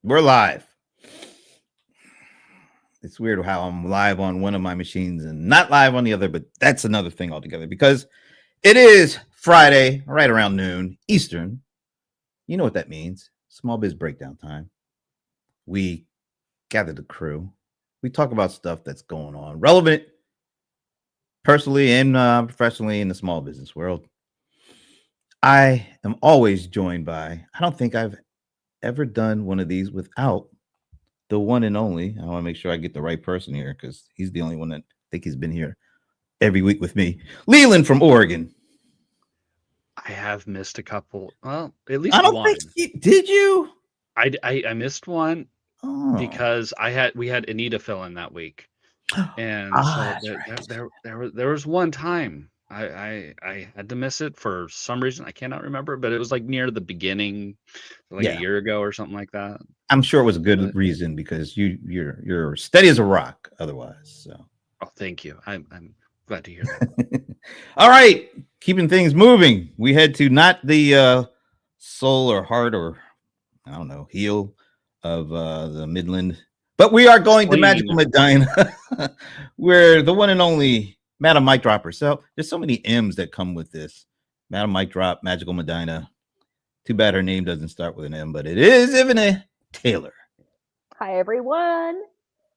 We're live. It's weird how I'm live on one of my machines and not live on the other, but that's another thing altogether because it is Friday, right around noon Eastern. You know what that means. Small Biz Breakdown time. We gather the crew. We talk about stuff that's going on, relevant personally and professionally in the small business world. I am always joined by, I don't think I've ever done one of these without the one and only. I want to make sure I get the right person here because he's the only one that I think he's been here every week with me. Leland from Oregon. I have missed a couple. Well, at least I don't one. think did you? I missed one Oh. because we had Anita fill in that week, and so there was one time I had to miss it for some reason. I cannot remember, but it was like near the beginning, like a year ago or something like that. I'm sure it was a good reason because you're steady as a rock otherwise. So. Oh, thank you. I'm glad to hear that. All right, keeping things moving. We head to not the soul or heart or I don't know heel of the Midland, but we are going to Magical Medina, where the one and only Madam Mic Drop herself. There's so many M's that come with this. Madam Mic Drop, Magical Medina. Too bad her name doesn't start with an M, but it is Ivana Taylor. Hi, everyone.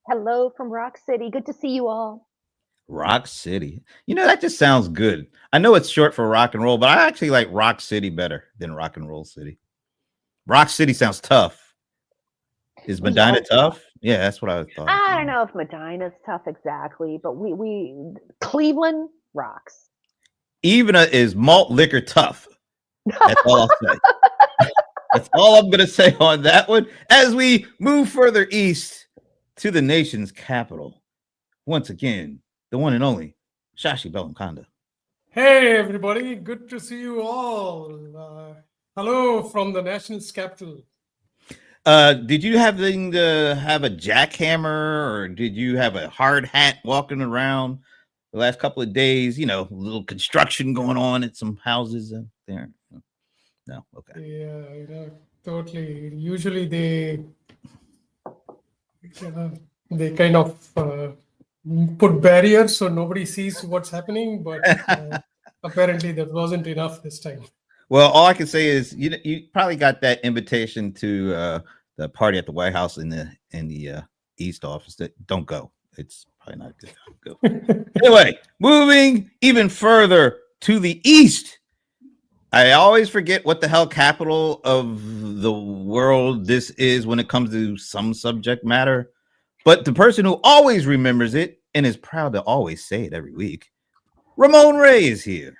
Hello from Rock City. Good to see you all. Rock City. You know, that just sounds good. I know it's short for rock and roll, but I actually like Rock City better than Rock and Roll City. Rock City sounds tough. Is Medina tough? Yeah, that's what I thought. I don't know if Medina's tough exactly, but we Cleveland rocks. Ivana is malt liquor tough. That's all I'll say. That's all I'm going to say on that one. As we move further east to the nation's capital, once again, the one and only Shashi Belamkanda. Hey, everybody. Good to see you all. Hello from the nation's capital. Did you have to have a jackhammer or did you have a hard hat walking around the last couple of days? You know, a little construction going on at some houses out there. No, okay. Yeah, totally. Usually they kind of put barriers so nobody sees what's happening, but apparently that wasn't enough this time. Well, all I can say is you probably got that invitation to the party at the White House in the East office. That don't go. It's probably not a good time to go. Anyway, moving even further to the East. I always forget what the hell capital of the world this is when it comes to some subject matter. But the person who always remembers it and is proud to always say it every week, Ramon Ray is here.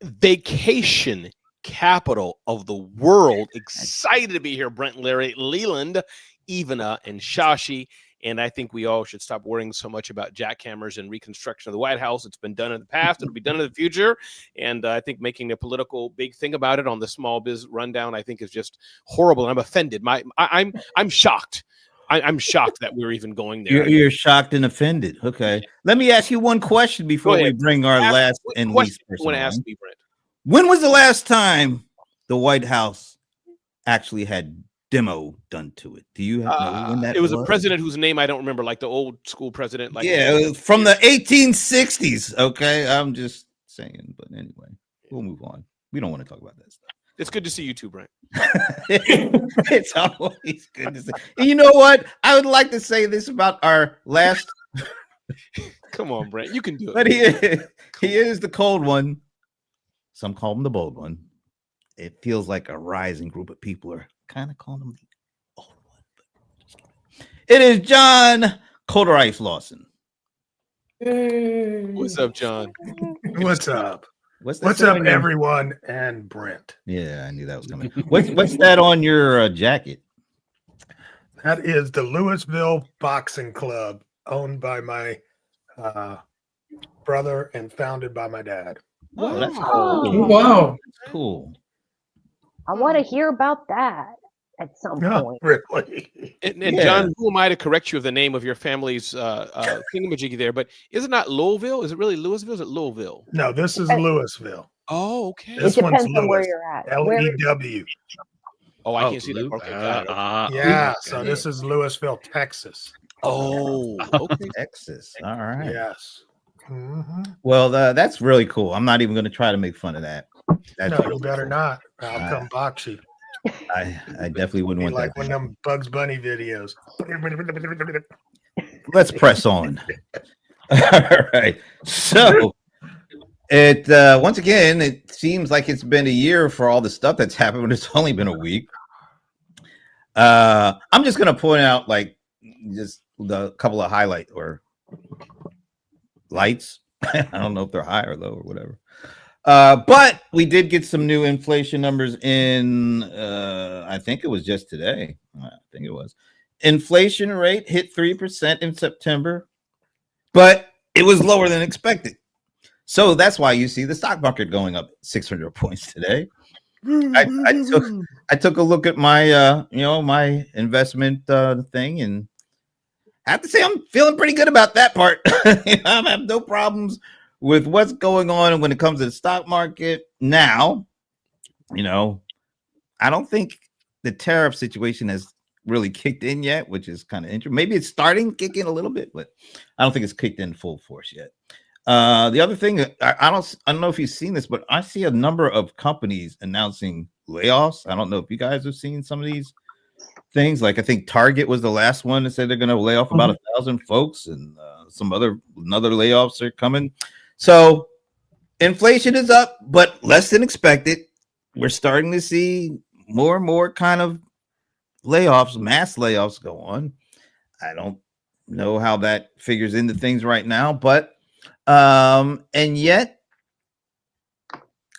Vacation capital of the world. Excited to be here, Brent, Larry, Leland, Ivana, and Shashi. And I think we all should stop worrying so much about jackhammers and reconstruction of the White House. It's been done in the past. It'll be done in the future. And I think making a political big thing about it on the Small Biz Rundown, I think, is just horrible. I'm offended. I'm shocked. I'm shocked that we're even going there. You're shocked and offended. Okay. Let me ask you one question before we bring our last and least person. Want to ask me, Brent? When was the last time the White House actually had demo done to it? Do you know when that was? It was a president whose name I don't remember, like the old school president. Like it was from the 1860s. Okay, I'm just saying. But anyway, we'll move on. We don't want to talk about that stuff. It's good to see you too, Brent. It's always good to see. And you know what? I would like to say this about our last. Come on, Brent. You can do it. But he is the cold one. Some call him the bold one. It feels like a rising group of people are kind of calling him the old one. It is John Colder Ice Lawson. Hey. What's up, John? What's up? What's up, everyone? And Brent. Yeah, I knew that was coming. What's that on your jacket? That is the Louisville Boxing Club, owned by my brother and founded by my dad. Oh, that's cool. Oh, wow. That's cool. I want to hear about that at some point. Really? And John, who am I to correct you of the name of your family's thingamajiggy there? But is it not Louisville? Is it really Louisville? Or is it Louisville? No, this is Louisville. Oh, okay. This It one's depends on where Lewis. you're at. L-E-W. Oh, I can't see that. Lou- Okay, got it. Yeah, okay. so this is Louisville, Texas. Oh, okay. Texas. All right. Yes. Mhm. Well, that's really cool. I'm not even going to try to make fun of that. That's No, really you better cool. not. I'll come box you. I definitely wouldn't Be want like that. one of them Bugs Bunny videos. Let's press on. All right. So it once again, it seems like it's been a year for all the stuff that's happened, but it's only been a week. I'm just gonna point out like just the couple of highlight or lights. I don't know if they're high or low or whatever. But we did get some new inflation numbers in I think it was just today. I think it was. Inflation rate hit 3% in September, but it was lower than expected. So that's why you see the stock market going up 600 points today. I took a look at my my investment thing, and I have to say I'm feeling pretty good about that part. I have no problems with what's going on when it comes to the stock market now. I don't think the tariff situation has really kicked in yet, which is kind of interesting. Maybe it's starting to kick in a little bit, but I don't think it's kicked in full force yet. The other thing, I don't know if you've seen this, but I see a number of companies announcing layoffs. I don't know if you guys have seen some of these things. Like I think Target was the last one that said they're going to lay off about 1,000 folks, and another layoffs are coming. So inflation is up, but less than expected. We're starting to see more and more kind of layoffs, mass layoffs go on. I don't know how that figures into things right now, but and yet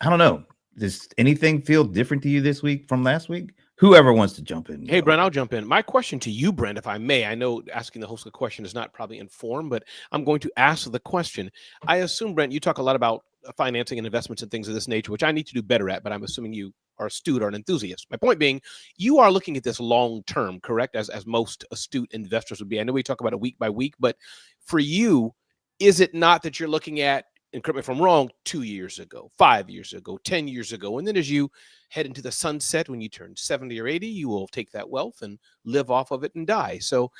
I don't know. Does anything feel different to you this week from last week? Whoever wants to jump in. Hey, Brent, I'll jump in. My question to you, Brent, if I may, I know asking the host a question is not probably informed, but I'm going to ask the question. I assume, Brent, you talk a lot about financing and investments and things of this nature, which I need to do better at, but I'm assuming you are astute or an enthusiast. My point being, you are looking at this long term, correct? As most astute investors would be. I know we talk about it week by week, but for you, is it not that you're looking at, and correct me if I'm wrong, 2 years ago, 5 years ago, 10 years ago, and then as you head into the sunset, when you turn 70 or 80, you will take that wealth and live off of it and die. So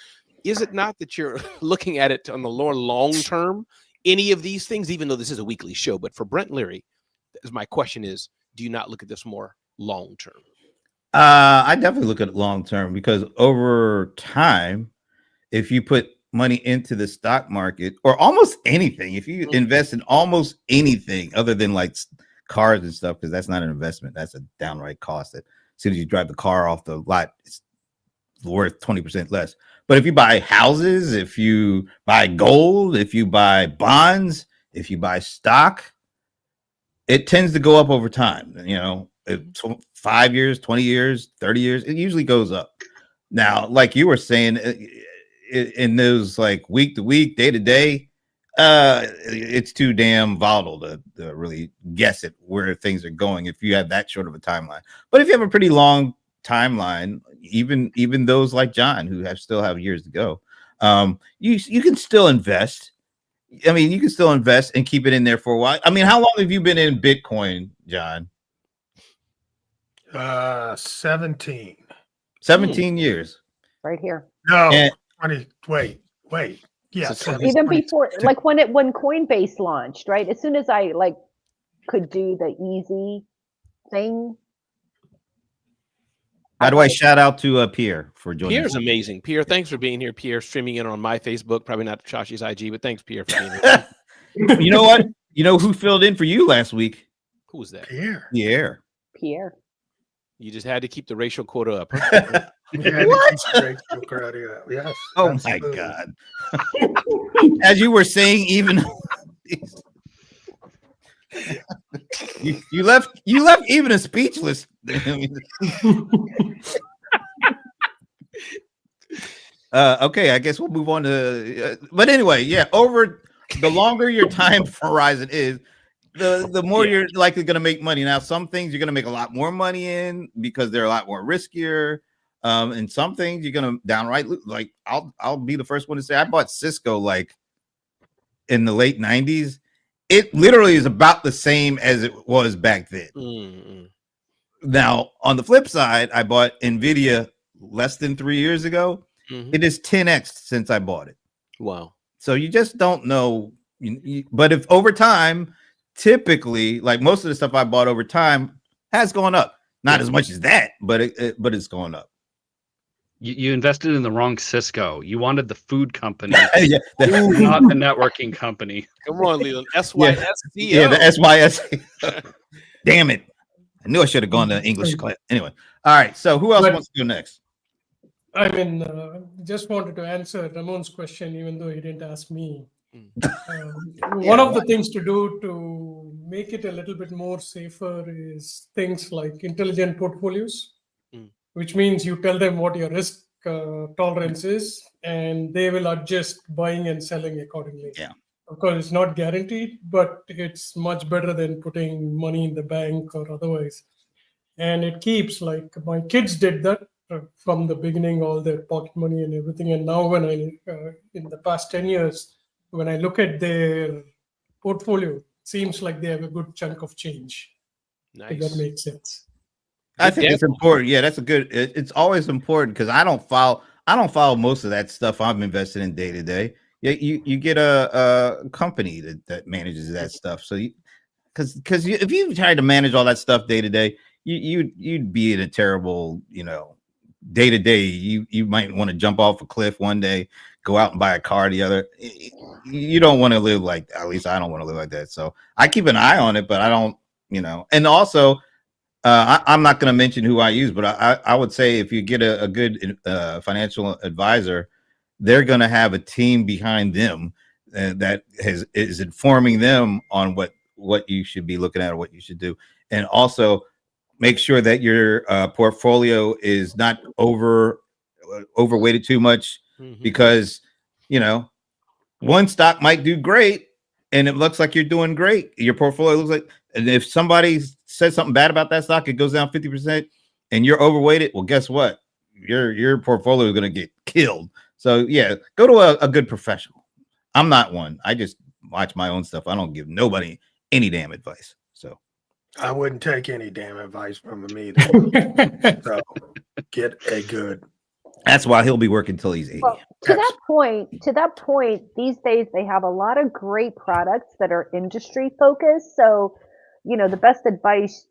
is it not that you're looking at it on the long term, any of these things, even though this is a weekly show? But for Brent Leary, my question is, do you not look at this more long term? I definitely look at it long term, because over time, if you put money into the stock market or almost anything, if you invest in almost anything other than like cars and stuff, because that's not an investment, that's a downright cost. That as soon as you drive the car off the lot, it's worth 20% less. But if you buy houses, if you buy gold, if you buy bonds, if you buy stock, it tends to go up over time. 5 years, 20 years, 30 years, it usually goes up. Now, like you were saying, in those like week to week, day to day, it's too damn volatile to really guess at where things are going if you have that short of a timeline. But if you have a pretty long timeline, even those like John who still have years to go, you can still invest. I mean, you can still invest and keep it in there for a while. I mean, how long have you been in Bitcoin, John? 17. 17 years. Right here. No, And- 20. Wait. Yes. So Even before, like when Coinbase launched, right? As soon as I could do the easy thing. By the way, shout out to Pierre for joining. Pierre's us. amazing. Pierre, thanks for being here. Pierre, streaming in on my Facebook, probably not Shashi's IG, but thanks, Pierre, for being here. You know what? You know who filled in for you last week? Who was that? Pierre. Pierre. You just had to keep the racial quota up. Huh? What? Yes. Oh absolutely. my God. As you were saying, even you left even a speechless. Okay, I guess we'll move on to but anyway, yeah, over the longer your time horizon is, the more you're likely going to make money. Now, some things you're going to make a lot more money in because they're a lot more riskier. And some things you're going to downright like I'll be the first one to say I bought Cisco like in the late 90s. It literally is about the same as it was back then. Now, on the flip side, I bought Nvidia less than 3 years ago. Mhm. It is 10x since I bought it. Wow. So you just don't know. But if over time, typically, like most of the stuff I bought over time has gone up. Not as much as that, but it's going up. You invested in the wrong Cisco. You wanted the food company, Yeah, not the networking company. Come on, Leland. SYSCO. yeah, the SYS. Damn it. I knew I should have gone to English class. Anyway. All right. So who else But- wants to go next? I mean, just wanted to answer Ramon's question, even though he didn't ask me. One of the things to do to make it a little bit more safer is things like intelligent portfolios, which means you tell them what your risk tolerance is, and they will adjust buying and selling accordingly. Yeah. Of course, it's not guaranteed, but it's much better than putting money in the bank or otherwise. And it keeps, like, my kids did that from the beginning, all their pocket money and everything. And now when in the past 10 years, when I look at their portfolio, it seems like they have a good chunk of change. If that Nice. makes sense. I think it's important. Yeah, that's a good. It's always important because I don't follow most of that stuff I'm invested in day to day. Yeah, you get a company that manages that stuff. So because if you tried to manage all that stuff day to day, you'd be in a terrible, day to day. You might want to jump off a cliff one day, go out and buy a car the other. You don't want to live like that. At least I don't want to live like that. So I keep an eye on it, but I don't, and also. I'm not going to mention who I use, but I would say if you get a good financial advisor, they're going to have a team behind them that is informing them on what you should be looking at or what you should do, and also make sure that your portfolio is not overweighted too much, because one stock might do great and it looks like you're doing great. Your portfolio looks like, and if somebody says something bad about that stock, it goes down 50% and you're overweighted. Well, guess what? Your portfolio is going to get killed. So yeah, go to a good professional. I'm not one. I just watch my own stuff. I don't give nobody any damn advice. So I wouldn't take any damn advice from him either. So get a good. that's why he'll be working till he's 80. Well, to that point, these days they have a lot of great products that are industry focused. So, the best advice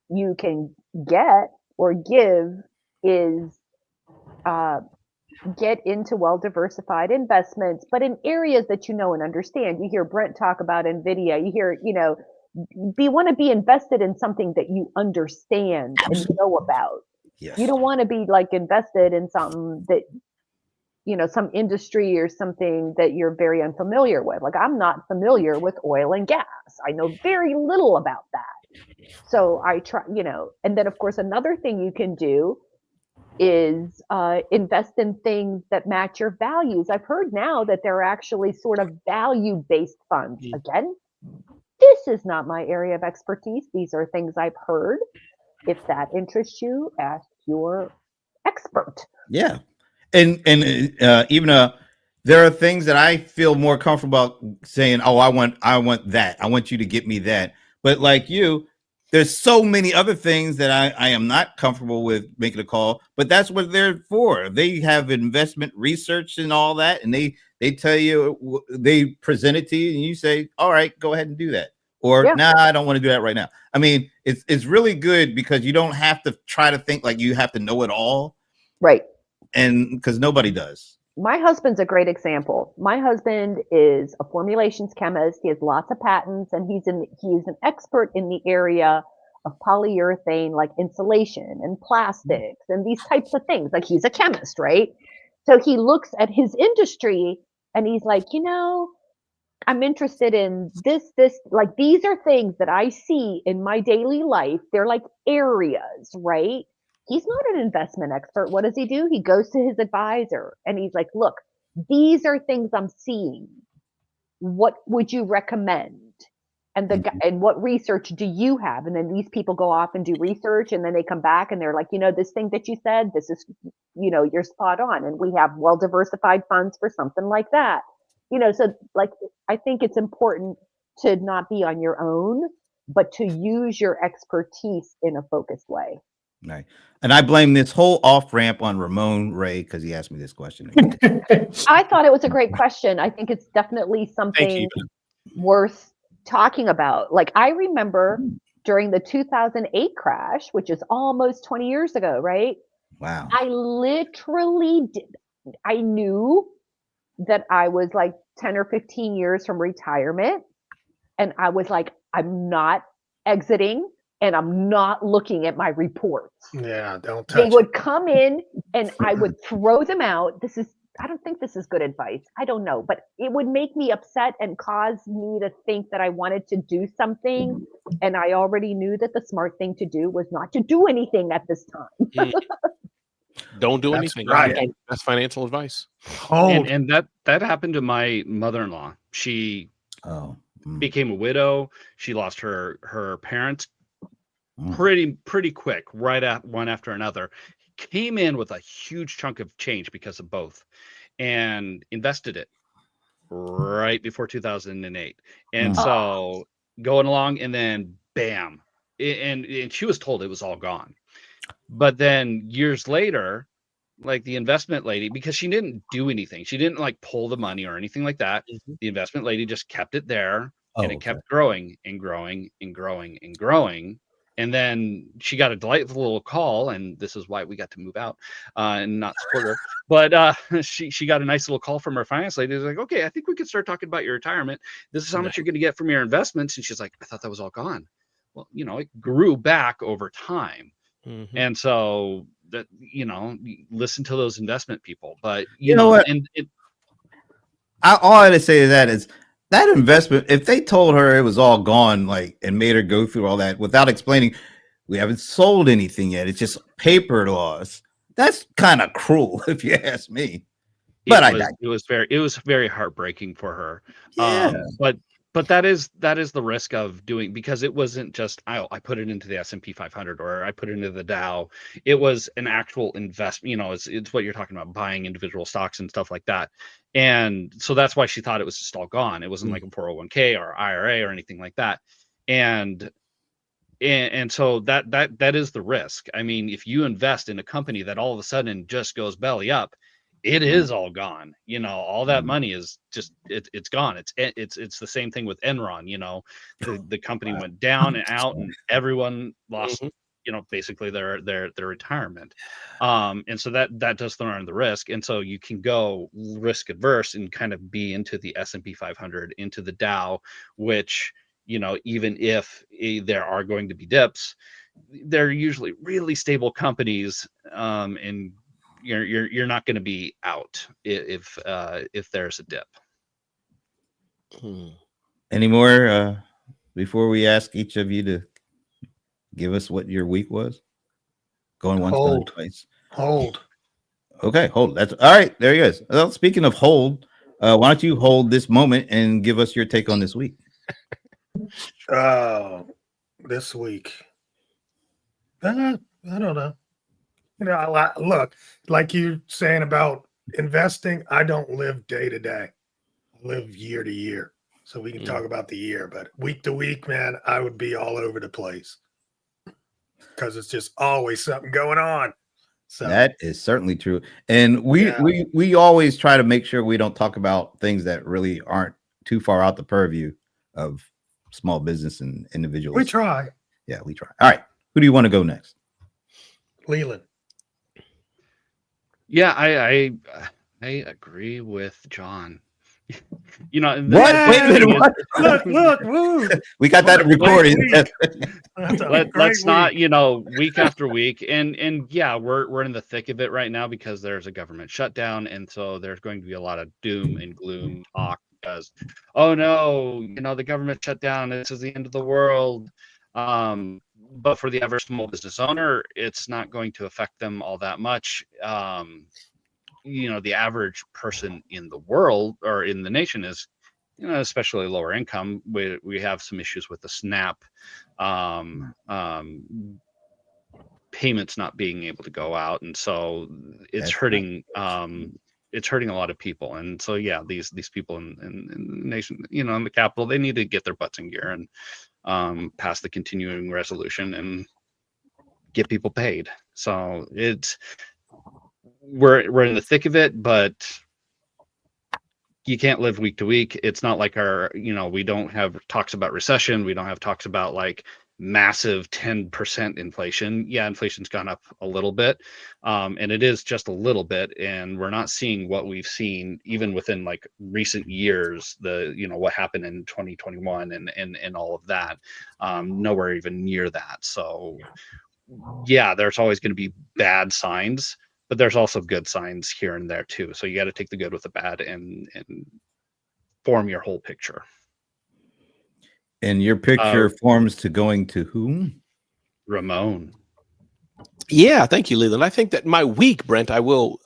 you can get or give is get into well-diversified investments, but in areas that you know and understand. You hear Brent talk about NVIDIA. You hear, want to be invested in something that you understand and know about. Yes. You don't want to be like invested in something that, some industry or something that you're very unfamiliar with. Like, I'm not familiar with oil and gas. I know very little about that. So I try, and then of course, another thing you can do is invest in things that match your values. I've heard now that there are actually sort of value-based funds. Again, this is not my area of expertise. These are things I've heard. If that interests you, ask your expert. Yeah. And even there are things that I feel more comfortable about saying, oh, I want that. I want you to get me that. But like you, there's so many other things that I am not comfortable with making a call, but that's what they're for. They have investment research and all that. And they tell you, they present it to you and you say, all right, go ahead and do that. Or nah, I don't want to do that right now. I mean, it's really good because you don't have to try to think like you have to know it all. Right. And because nobody does. My husband's a great example. My husband is a formulations chemist. He has lots of patents, and he's an expert in the area of polyurethane, like insulation and plastics and these types of things. Like, he's a chemist, right? So he looks at his industry and he's like, I'm interested in this, like, these are things that I see in my daily life. They're like areas, right? He's not an investment expert. What does he do? He goes to his advisor and he's like, look, these are things I'm seeing. What would you recommend? And and what research do you have? And then these people go off and do research, and then they come back and they're like, this thing that you said, this is, you're spot on. And we have well-diversified funds for something like that. So like, I think it's important to not be on your own, but to use your expertise in a focused way. Right. And I blame this whole off ramp on Ramon Ray because he asked me this question. I thought it was a great question. I think it's definitely Thank something you. worth talking about. Like, I remember during the 2008 crash, which is almost 20 years ago, right? Wow. I literally I knew that I was like 10 or 15 years from retirement. And I was like, I'm not exiting and I'm not looking at my reports. Yeah, don't They touch would it. come in and I would throw them out. I don't think this is good advice. I don't know, but it would make me upset and cause me to think that I wanted to do something. And I already knew that the smart thing to do was not to do anything at this time. Don't do That's anything. right. That's financial advice. Hold. And that happened to my mother-in-law. She Oh. became a widow. She lost her parents Mm. pretty quick, right at one after another. Came in with a huge chunk of change because of both, and invested it right before 2008. And Mm. so going along, and then bam, and she was told it was all gone. But then years later, like the investment lady, because she didn't do anything, she didn't like pull the money or anything like that. The investment lady just kept it there, and it okay. kept growing and growing and growing and growing. And then she got a delightful little call, and this is why we got to move out and not support her. But she got a nice little call from her finance lady. It was like, okay, I think we could start talking about your retirement. This is how much you're going to get from your investments. And she's like, I thought that was all gone. Well, it grew back over time. And so that, listen to those investment people. But You know what? and All I had to say to that is that investment, if they told her it was all gone, like, and made her go through all that without explaining, we haven't sold anything yet, it's just paper loss. That's kind of cruel, if you ask me. But it was very heartbreaking for her. Yeah. But that is the risk of doing, because it wasn't just I put it into the S&P 500 or I put it into the Dow. It was an actual investment. It's what you're talking about, buying individual stocks and stuff like that. And so that's why she thought it was just all gone. It wasn't like a 401k or IRA or anything like that. And so that is the risk. I mean, if you invest in a company that all of a sudden just goes belly up, it is all gone. All that money is just it's gone. It's the same thing with Enron. The company went down and out, and everyone lost basically their retirement. And so that does throw on the risk. And so you can go risk adverse and kind of be into the S&P 500, into the Dow, which even if there are going to be dips, they're usually really stable companies, and you're not going to be out if there's a dip. Any more before we ask each of you to give us what your week was? Going once, going twice. Hold. Okay, hold. That's all right. There he is. Well, speaking of hold, why don't you hold this moment and give us your take on this week? This week. I don't know. Look, like you're saying about investing, I don't live day to day. I live year to year. So we can talk about the year, but week to week, man, I would be all over the place because it's just always something going on. So that is certainly true. And we always try to make sure we don't talk about things that really aren't too far out the purview of small business and individuals. We try. Yeah, we try. All right. Who do you want to go next? Leland. Yeah, I agree with John. What? Wait a minute. What? Look, woo. We got that recording. Let's not, week after week. And yeah, we're in the thick of it right now because there's a government shutdown. And so there's going to be a lot of doom and gloom talk because, oh no, the government shut down. This is the end of the world. But for the average small business owner, it's not going to affect them all that much. The average person in the world or in the nation is, especially lower income. We have some issues with the SNAP payments not being able to go out, and so it's hurting. It's hurting a lot of people, and so yeah, these people in the nation, in the capital, they need to get their butts in gear, and pass the continuing resolution and get people paid. So we're in the thick of it, but you can't live week to week. It's not like we don't have talks about recession. We don't have talks about like massive 10% inflation. Yeah, inflation's gone up a little bit. And it is just a little bit. And we're not seeing what we've seen even within like recent years, what happened in 2021 and all of that. Nowhere even near that. So yeah, there's always going to be bad signs, but there's also good signs here and there too. So you got to take the good with the bad and form your whole picture. And your picture forms to going to whom? Ramon. Yeah, thank you, Leland. I think that my week, Brent, I will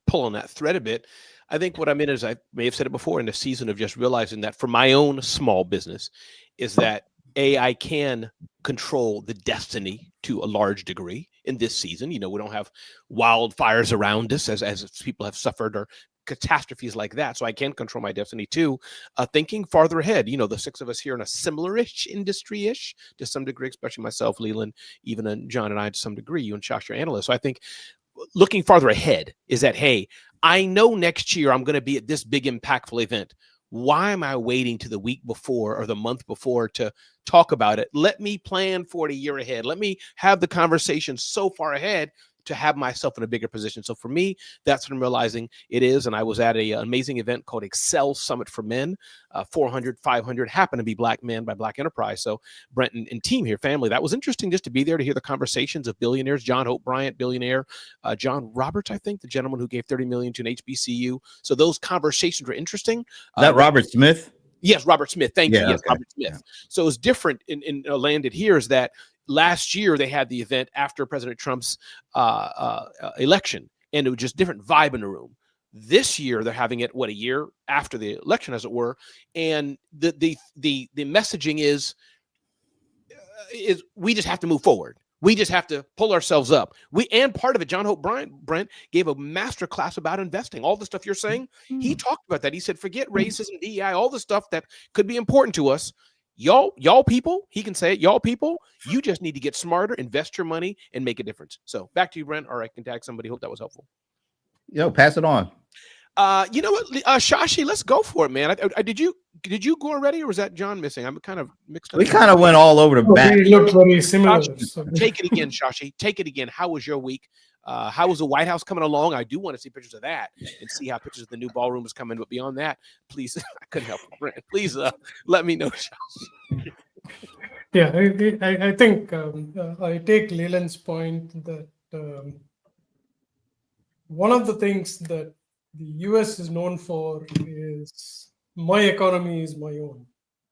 pull on that thread a bit. I think what I'm in is, I may have said it before, in the season of just realizing that for my own small business is that I can control the destiny to a large degree in this season. We don't have wildfires around us as people have suffered, or catastrophes like that. So I can control my destiny too. Thinking farther ahead, the six of us here in a similar-ish industry-ish to some degree, especially myself, Leland, even John and I to some degree, you and Josh, your analysts. So I think looking farther ahead is that, hey, I know next year I'm going to be at this big impactful event. Why am I waiting to the week before or the month before to talk about it? Let me plan for it a year ahead. Let me have the conversation so far ahead to have myself in a bigger position. So for me, that's what I'm realizing it is. And I was at an amazing event called Excel Summit for Men, 400, 500 happened to be Black men by Black Enterprise. So Brent and team here, family, that was interesting just to be there to hear the conversations of billionaires. John Hope Bryant, billionaire. John Roberts, I think, the gentleman who gave $30 million to an HBCU. So those conversations were interesting. That Robert Smith? Yes, Robert Smith. Thank you. Yes, okay. Robert Smith. Yeah. So it's different in landed here is that last year they had the event after President Trump's election, and it was just different vibe in the room. This year they're having it a year after the election, as it were, and the messaging is we just have to move forward. We just have to pull ourselves up. And part of it, John Hope Brent gave a master class about investing. All the stuff you're saying, he talked about that. He said, forget racism, DEI, all the stuff that could be important to us. Y'all people, he can say it, y'all people, you just need to get smarter, invest your money, and make a difference. So back to you, Brent, or I can tag somebody. Hope that was helpful. Pass it on. You know what, Shashi, let's go for it, man. Did you go already, or was that John missing? I'm kind of mixed up. We kind of went all over the back. We looked very similar. Shashi, take it again, Shashi. Take it again. How was your week? How was the White House coming along? I do want to see pictures of that and see how pictures of the new ballroom is coming. But beyond that, please, I couldn't help it, Brent. Please let me know, Shashi. Yeah, I think I take Leland's point that one of the things that the US is known for is my economy is my own.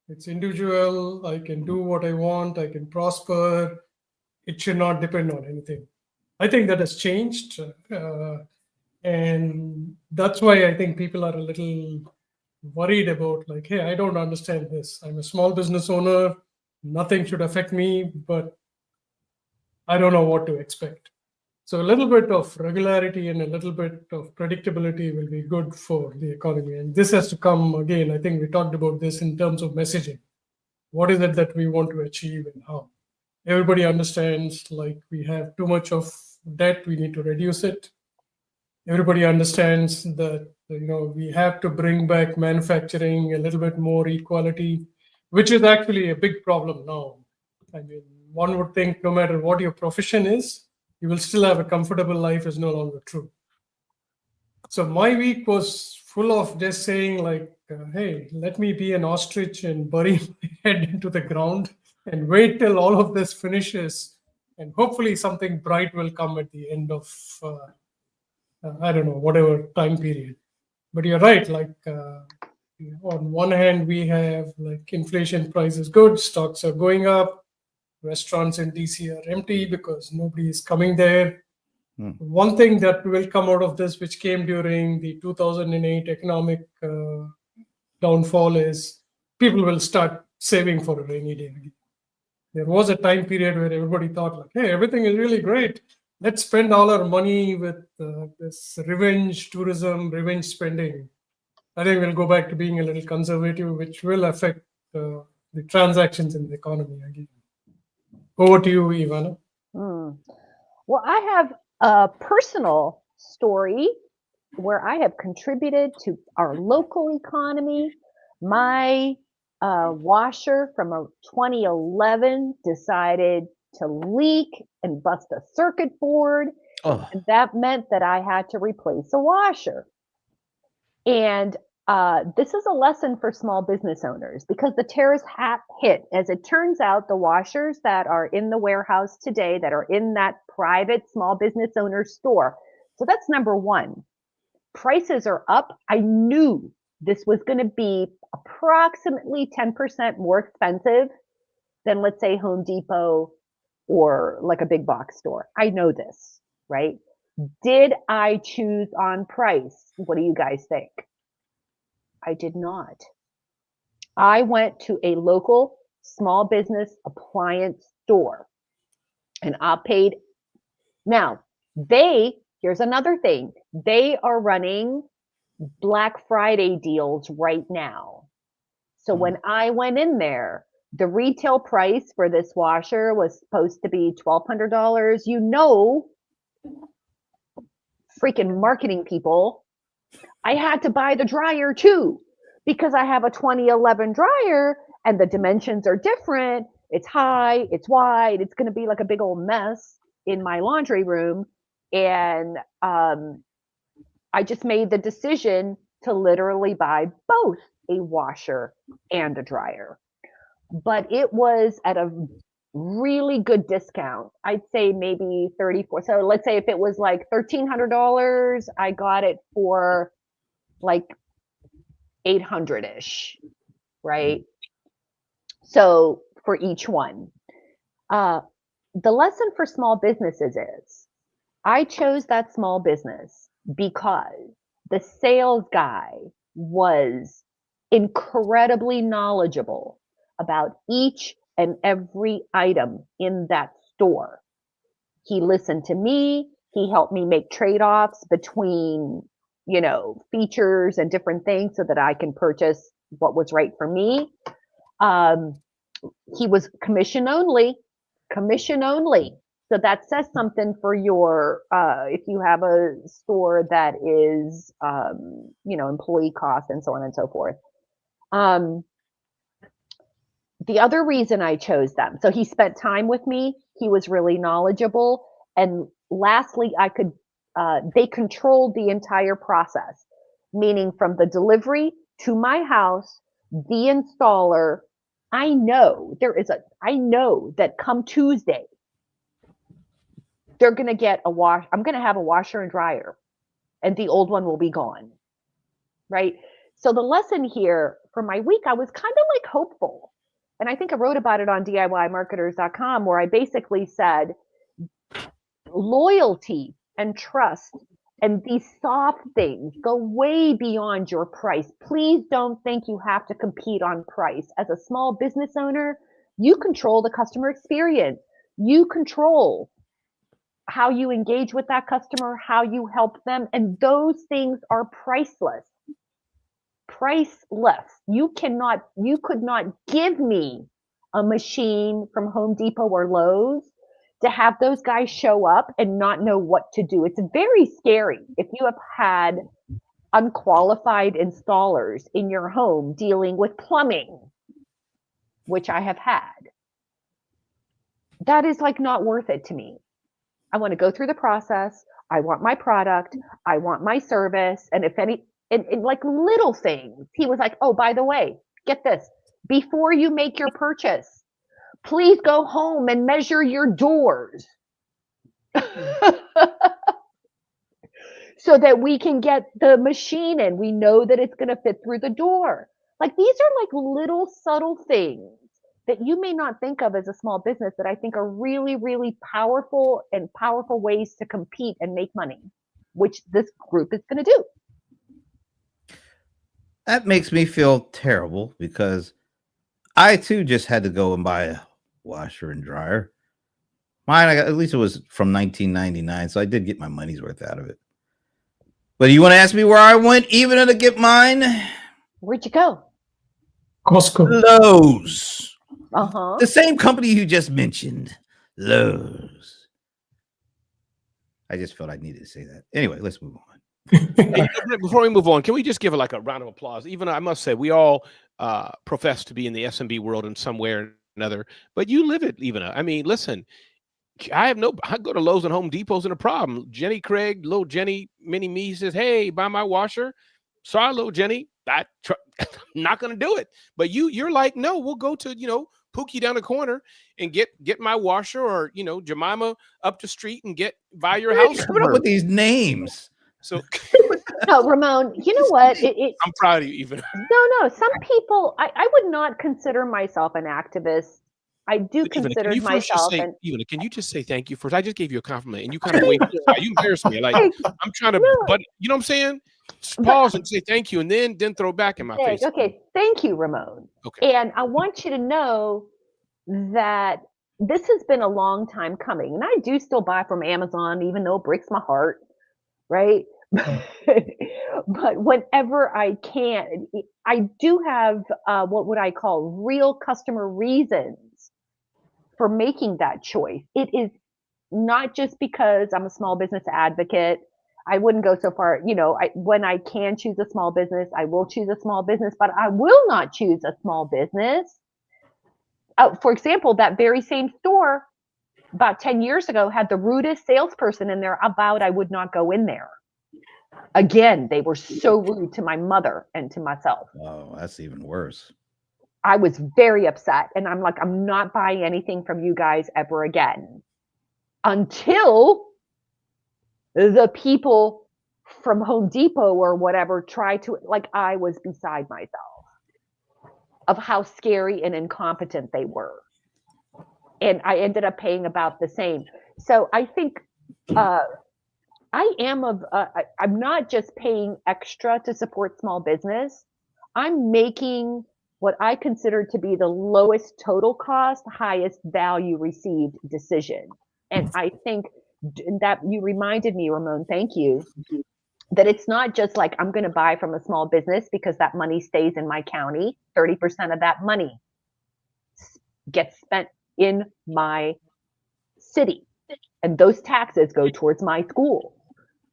It's individual. I can do what I want. I can prosper. It should not depend on anything. I think that has changed. And that's why I think people are a little worried about like, hey, I don't understand this. I'm a small business owner. Nothing should affect me, but I don't know what to expect. So a little bit of regularity and a little bit of predictability will be good for the economy. And this has to come again. I think we talked about this in terms of messaging. What is it that we want to achieve and how? Everybody understands like we have too much of debt, we need to reduce it. Everybody understands that we have to bring back manufacturing, a little bit more equality, which is actually a big problem now. I mean, one would think no matter what your profession is, you will still have a comfortable life is no longer true. So my week was full of just saying like, hey, let me be an ostrich and bury my head into the ground and wait till all of this finishes. And hopefully something bright will come at the end of, I don't know, whatever time period. But you're right, like on one hand, we have like inflation price is good, stocks are going up, restaurants in DC are empty because nobody is coming there. One thing that will come out of this, which came during the 2008 economic downfall, is people will start saving for a rainy day. There was a time period where everybody thought like, hey, everything is really great. Let's spend all our money with this revenge tourism, revenge spending. I think we'll go back to being a little conservative, which will affect the transactions in the economy again. Over to you, Ivana. Well, I have a personal story where I have contributed to our local economy. My washer from a 2011 decided to leak and bust a circuit board. Oh, And that meant that I had to replace a washer. And this is a lesson for small business owners because the terrorist hit. As it turns out, the washers that are in the warehouse today that are in that private small business owner store. So that's number one. Prices are up. I knew this was going to be approximately 10% more expensive than, let's say, Home Depot or like a big box store. I know this, right? Did I choose on price? What do you guys think? I did not. I went to a local small business appliance store and I paid. Now, here's another thing. They are running Black Friday deals right now. So when I went in there, the retail price for this washer was supposed to be $1,200. You know, freaking marketing people, I had to buy the dryer too because I have a 2011 dryer and the dimensions are different. It's high, it's wide, it's going to be like a big old mess in my laundry room. And I just made the decision to literally buy both a washer and a dryer. But it was at a really good discount. I'd say maybe 34. So let's say if it was like $1,300, I got it for like 800-ish, right? So for each one. The lesson for small businesses is I chose that small business because the sales guy was incredibly knowledgeable about each and every item in that store. He listened to me. He helped me make trade-offs between, features and different things so that I can purchase what was right for me. He was commission only. So that says something for your, if you have a store that is, employee costs and so on and so forth. The other reason I chose them, so he spent time with me. He was really knowledgeable. And lastly, they controlled the entire process, meaning from the delivery to my house, the installer. I know that come Tuesday, they're going to get I'm going to have a washer and dryer and the old one will be gone. Right. So the lesson here for my week, I was kind of like hopeful. And I think I wrote about it on DIYmarketers.com where I basically said loyalty and trust and these soft things go way beyond your price. Please don't think you have to compete on price. As a small business owner, you control the customer experience. You control how you engage with that customer, how you help them. And those things are priceless. Priceless. You could not give me a machine from Home Depot or Lowe's to have those guys show up and not know what to do. It's very scary if you have had unqualified installers in your home dealing with plumbing, which I have had. That is like not worth it to me. I want to go through the process. I want my product. I want my service. And if any, and like little things, he was like, oh, by the way, get this. Before you make your purchase, please go home and measure your doors so that we can get the machine in. We know that it's going to fit through the door. Like these are like little subtle things that you may not think of as a small business that I think are really, really powerful ways to compete and make money, which this group is going to do. That makes me feel terrible because I too just had to go and buy a washer and dryer. Mine, at least it was from 1999, so I did get my money's worth out of it. But you want to ask me where I went even to get mine? Where'd you go? Costco. Lowe's. Uh-huh. The same company you just mentioned. Lowe's. I just felt I needed to say that. Anyway, let's move on. Hey, before we move on, can we just give like a round of applause? Even though I must say we all profess to be in the SMB world in some way or another, but you live it, even. I mean, listen, I go to Lowe's and Home Depot's in a problem. Jenny Craig, little Jenny, mini me says, "Hey, buy my washer." Sorry, little Jenny, I'm not going to do it. But you're like, no, we'll go to, Pookie down the corner and get my washer, or, Jemima up the street and buy your house. Coming up with these names. So No, Ramon, you know what? I'm proud of you, even. No. Some people, I would not consider myself an activist. I do consider myself an. Even, can you just say thank you first? I just gave you a compliment and you kind of wait. You embarrassed me. Like, I'm trying to, but you know what I'm saying? Just pause and say thank you, and then throw it back in my face. Okay, thank you, Ramon. Okay. And I want you to know that this has been a long time coming, and I do still buy from Amazon, even though it breaks my heart, right? But whenever I can, I do have what would I call real customer reasons for making that choice. It is not just because I'm a small business advocate. I wouldn't go so far, when I can choose a small business, I will choose a small business, but I will not choose a small business. For example, that very same store about 10 years ago had the rudest salesperson in there. I would not go in there. Again, they were so rude to my mother and to myself. Oh, that's even worse. I was very upset, and I'm like, I'm not buying anything from you guys ever again. Until the people from Home Depot or whatever tried to, I was beside myself of how scary and incompetent they were. And I ended up paying about the same. So I think I'm not just paying extra to support small business. I'm making what I consider to be the lowest total cost, highest value received decision. And I think that you reminded me, Ramon, thank you, that it's not just like I'm going to buy from a small business because that money stays in my county. 30% of that money gets spent in my city, and those taxes go towards my school.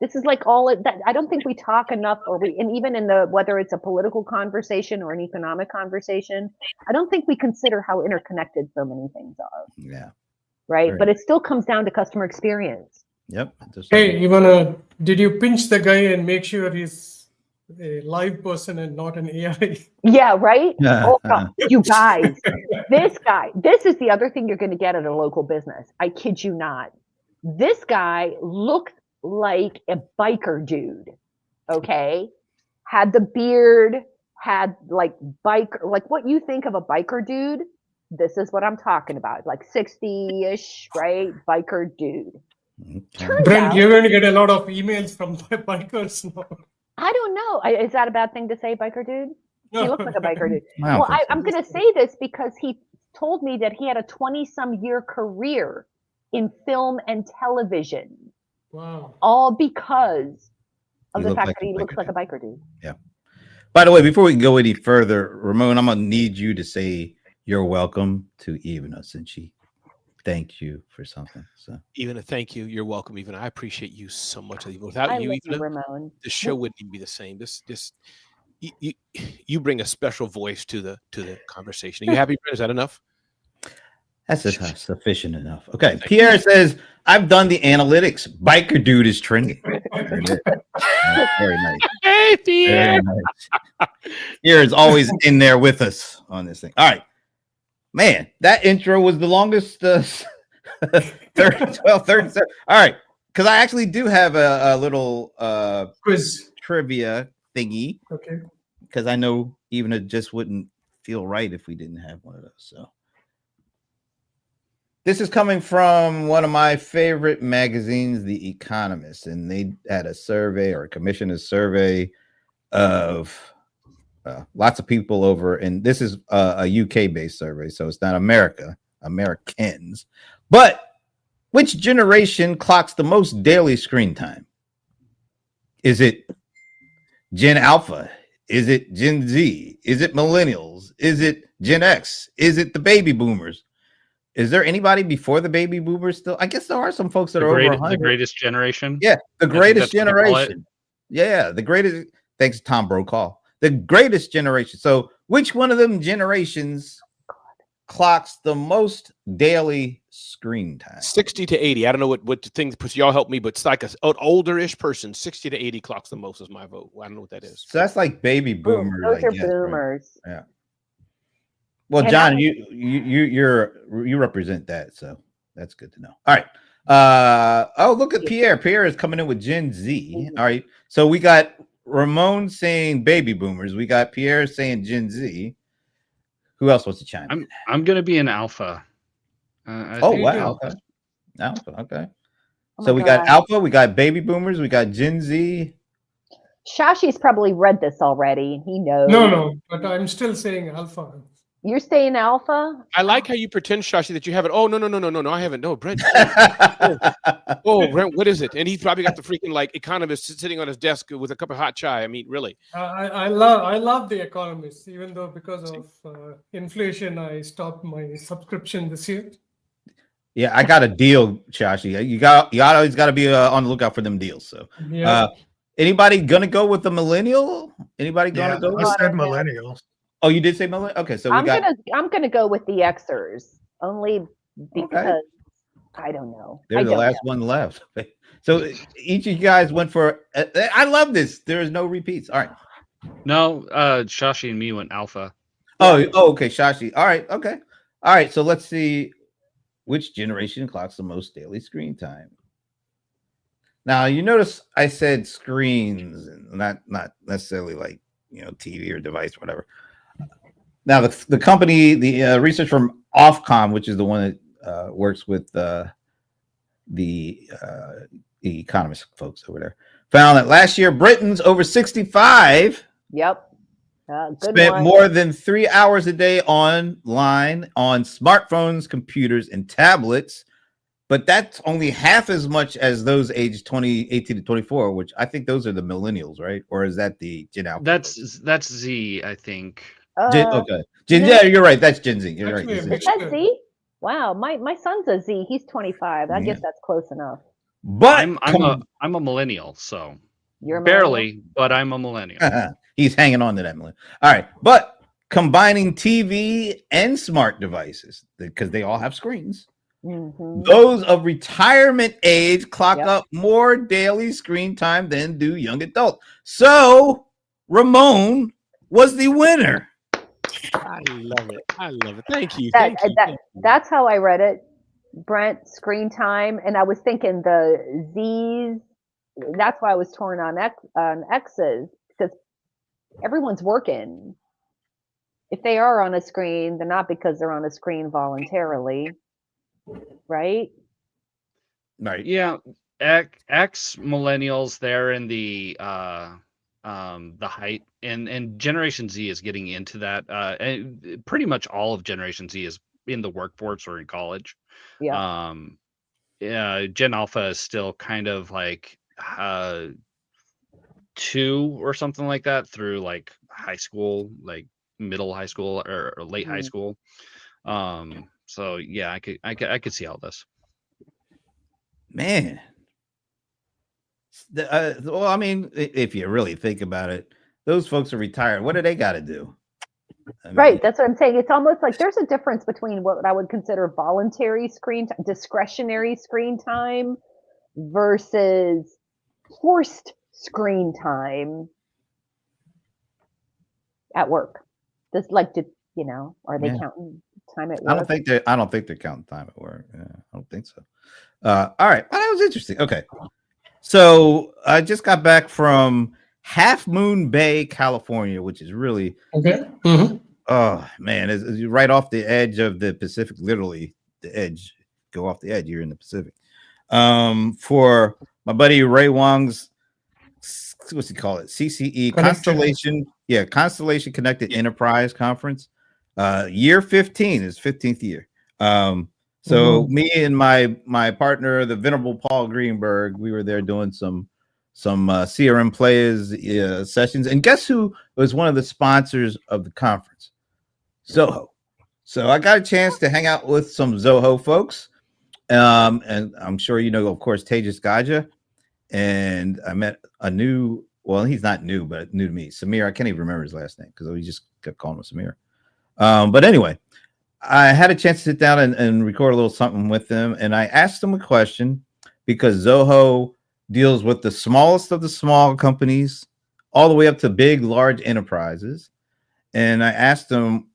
This is like all that. I don't think we talk enough, and even in whether it's a political conversation or an economic conversation, I don't think we consider how interconnected so many things are. Yeah. Right. Right. But it still comes down to customer experience. Yep. Hey, did you pinch the guy and make sure he's a live person and not an AI? Yeah, right? Oh, God. You guys, this is the other thing you're going to get at a local business. I kid you not. This guy looked like a biker dude, okay? Had the beard, had what you think of a biker dude. This is what I'm talking about, like 60-ish, right? Biker dude. Okay. Brent, you're going to get a lot of emails from bikers now. I don't know. Is that a bad thing to say, biker dude? No. He looks like a biker dude. I don't think so. I'm going to say this because he told me that he had a 20-some-year career in film and television. Wow. All because of the fact like that he a looks biker like a dude. biker dude. Yeah. By the way, before we can go any further, Ramon, I'm going to need you to say you're welcome to Ivana, since she thanked you for something. So Ivana, thank you. You're welcome, Ivana. I appreciate you so much. Without I you, love you, Ivana, Ramon. the show wouldn't even be the same. You bring a special voice to the conversation. Are you happy, Brent? Is that enough? that's just sufficient enough. Okay. Pierre says, I've done the analytics. Biker dude is trending. Very good. Very nice. Hey, Pierre. Very nice. Pierre is always in there with us on this thing. All right. Man, that intro was the longest 37. All right. Because I actually do have a little Quiz. trivia thingy. Okay. Because I know even it just wouldn't feel right if we didn't have one of those. So this is coming from one of my favorite magazines, The Economist, and they had a survey or commissioned a survey of lots of people over, and this is a UK-based survey, so it's not Americans. But which generation clocks the most daily screen time? Is it Gen Alpha? Is it Gen Z? Is it millennials? Is it Gen X? Is it the baby boomers? Is there anybody before the baby boomers still? I guess there are some folks that are over 100. The greatest generation. Yeah, the greatest that's what they call it. generation. Yeah, the greatest. Thanks, Tom Brokaw. The greatest generation. So, which one of them generations clocks the most daily screen time? 60 to 80. I don't know what the thing puts. Y'all help me, but it's like an older-ish person. 60 to 80 clocks the most is my vote. I don't know what that is. So that's like baby boomers. Those I are guess, right? boomers. Yeah. Well, And John, you represent that, so that's good to know. All right. Oh, look at Pierre. Pierre is coming in with Gen Z. All right. So we got Ramon saying baby boomers. We got Pierre saying Gen Z. Who else wants to chime in? I'm gonna be an alpha. Oh, wow. Okay. Alpha. Okay. Oh So my we got God. Alpha, we got baby boomers, we got Gen Z. Shashi's probably read this already. He knows. No, but I'm still saying alpha. You're staying alpha? I like how you pretend, Shashi, that you haven't. Oh, no, I haven't. No, Brent. Oh, Brent, what is it? And he's probably got the freaking like economist sitting on his desk with a cup of hot chai. I mean, really. I love The Economist, even though because of inflation, I stopped my subscription this year. Yeah, I got a deal, Shashi. You always got to be on the lookout for them deals. So, Yeah. anybody gonna go with the millennial? Anybody gonna Yeah, go? I said Yeah. millennials. Oh, you did say millennial. Okay, so we I'm gonna go with the Xers only because I don't know. They're the last one left. So each of you guys went for. I love this. There is no repeats. All right. No, Shashi and me went alpha. Oh, okay, Shashi. All right, okay. All right, so let's see which generation clocks the most daily screen time. Now, you notice I said screens, and not necessarily like, TV or device or whatever. Now, the company, the research from Ofcom, which is the one that works with the economist folks over there, found that last year Britons over 65 Yep. Good spent one. more than 3 hours a day online on smartphones, computers, and tablets. But that's only half as much as those aged 18 to 24, which I think those are the millennials, right? Or is that the Gen Alpha? That's Z, I think. Okay. Yeah, you're right. That's Gen Z. You're right. Actually, a It's Z. Is that Z? Wow, my son's a Z. He's 25. I guess that's close enough. But I'm a millennial, so You're a millennial? barely, but I'm a millennial. he's hanging on to that millennial. All right, but combining TV and smart devices, because they all have screens. Mhm. Those of retirement age clock Yep. up more daily screen time than do young adults. So Ramon was the winner. I love it. Thank you. That's how I read it. Brent, screen time, and I was thinking the Z's. That's why I was torn on X's, because everyone's working. If they are on a screen, they're not because they're on a screen voluntarily, right? Right. Yeah, X millennials, they're in the height, and Generation Z is getting into that. And pretty much all of Generation Z is in the workforce or in college. Yeah. Gen Alpha is still kind of like 2 or something like that through like high school, like middle high school or late high school. So yeah, I could see all this. Man. Well, I mean, if you really think about it, those folks are retired. What do they got to do? I mean, Right. That's what I'm saying. It's almost like there's a difference between what I would consider voluntary discretionary screen time versus forced screen time at work. Just like, are they counting time at work? I don't think they're counting time at work. Yeah, I don't think so. All right. Well, that was interesting. Okay. So I just got back from Half Moon Bay, California, which is really Okay. Mm-hmm. Oh man, it's right off the edge of the Pacific. Literally, the edge. Go off the edge. You're in the Pacific. For my buddy Ray Wong's, what's he call it? CCE Constellation. Yeah, Constellation Connected Enterprise Conference. Year 15 is 15th year. So me and my partner, the venerable Paul Greenberg, we were there doing some some CRM players sessions. And guess who was one of the sponsors of the conference? Zoho. So I got a chance to hang out with some Zoho folks. And I'm sure you know, of course, Tejas Gaja. And I met a new, well, he's not new, but new to me, Samir. I can't even remember his last name because we just kept calling him Samir. But anyway, I had a chance to sit down and record a little something with them. And I asked them a question because Zoho deals with the smallest of the small companies all the way up to big, large enterprises. And I asked them,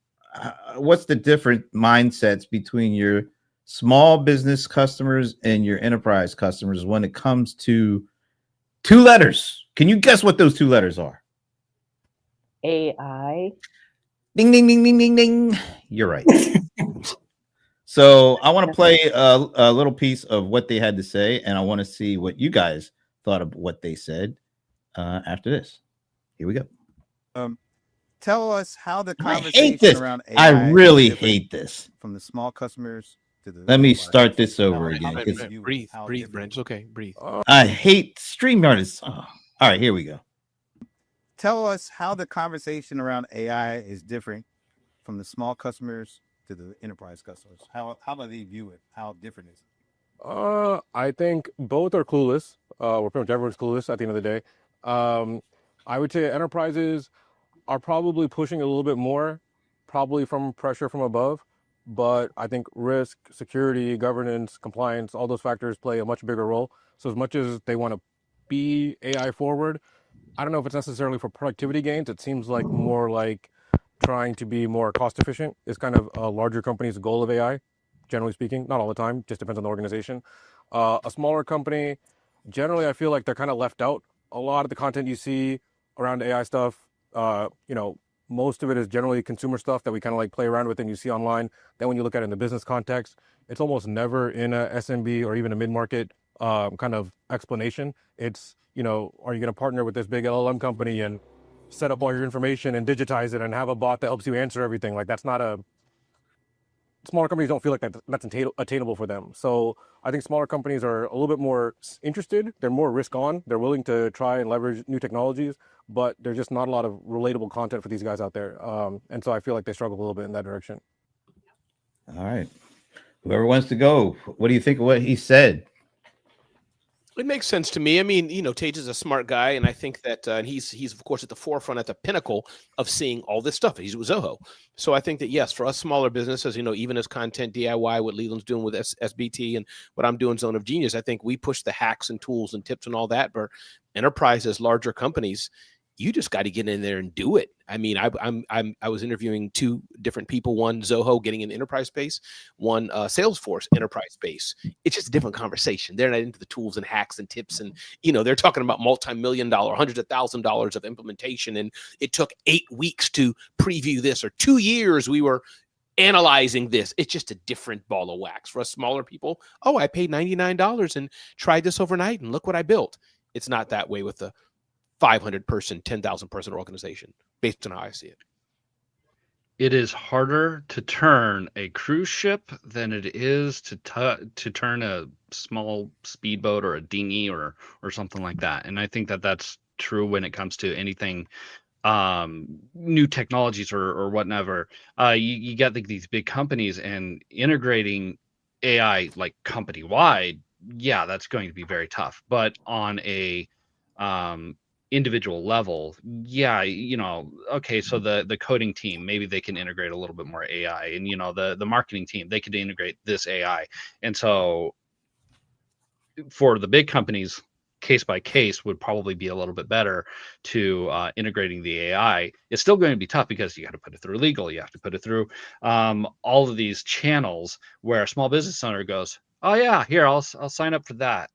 what's the different mindsets between your small business customers and your enterprise customers when it comes to 2 letters? Can you guess what those 2 letters are? AI. Ding, ding, ding, ding, ding, ding. You're right. So I want to play a little piece of what they had to say, and I want to see what you guys thought of what they said after this. Here we go. Tell us how the I conversation hate this. around AI I really is different hate this. from the small customers to the. Let me enterprise start this customers. over How again, they 'cause- view Breathe, how breathe, different- Brent. It's okay. Breathe. I hate StreamYard. All right, here we go. Tell us how the conversation around AI is different from the small customers to the enterprise customers. How do they view it? How different is it? I think both are clueless. Well, pretty much everyone's clueless at the end of the day. I would say enterprises are probably pushing a little bit more, probably from pressure from above. But I think risk, security, governance, compliance, all those factors play a much bigger role. So as much as they want to be AI forward, I don't know if it's necessarily for productivity gains. It seems like more like trying to be more cost efficient is kind of a larger company's goal of AI, generally speaking. Not all the time, just depends on the organization. A smaller company, generally, I feel like they're kind of left out. A lot of the content you see around AI stuff, most of it is generally consumer stuff that we kind of like play around with and you see online. Then when you look at it in the business context, it's almost never in a SMB or even a mid-market kind of explanation. It's, are you going to partner with this big LLM company and set up all your information and digitize it and have a bot that helps you answer everything? Like that's not smaller companies don't feel like that's attainable for them. So I think smaller companies are a little bit more interested. They're more risk on. They're willing to try and leverage new technologies, but there's just not a lot of relatable content for these guys out there. And so I feel like they struggle a little bit in that direction. All right. Whoever wants to go, what do you think of what he said? It makes sense to me. I mean, Tage is a smart guy, and I think that he's of course at the forefront, at the pinnacle of seeing all this stuff. He's with Zoho, so I think that yes, for us smaller businesses, even as content DIY, what Leland's doing with SBT and what I'm doing, Zone of Genius, I think we push the hacks and tools and tips and all that. But enterprises, larger companies, you just got to get in there and do it. I mean, I was interviewing 2 different people, one Zoho getting in the enterprise space, one Salesforce enterprise space. It's just a different conversation. They're not into the tools and hacks and tips. And, they're talking about multi-million-dollar, hundreds of $1,000s of implementation. And it took 8 weeks to preview this, or 2 years we were analyzing this. It's just a different ball of wax. For us smaller people, I paid $99 and tried this overnight and look what I built. It's not that way with the 500-person, 10,000-person organization, based on how I see it. It is harder to turn a cruise ship than it is to turn a small speedboat or a dinghy or something like that. And I think that that's true when it comes to anything, new technologies or whatever. You get these big companies, and integrating AI like company wide, yeah, that's going to be very tough. But on a individual level, yeah, okay, so the coding team, maybe they can integrate a little bit more AI, and the marketing team, they could integrate this AI. And so for the big companies, case by case would probably be a little bit better to integrating the AI. It's still going to be tough because you got to put it through legal, you have to put it through all of these channels, where a small business owner goes, oh yeah, here, I'll sign up for that.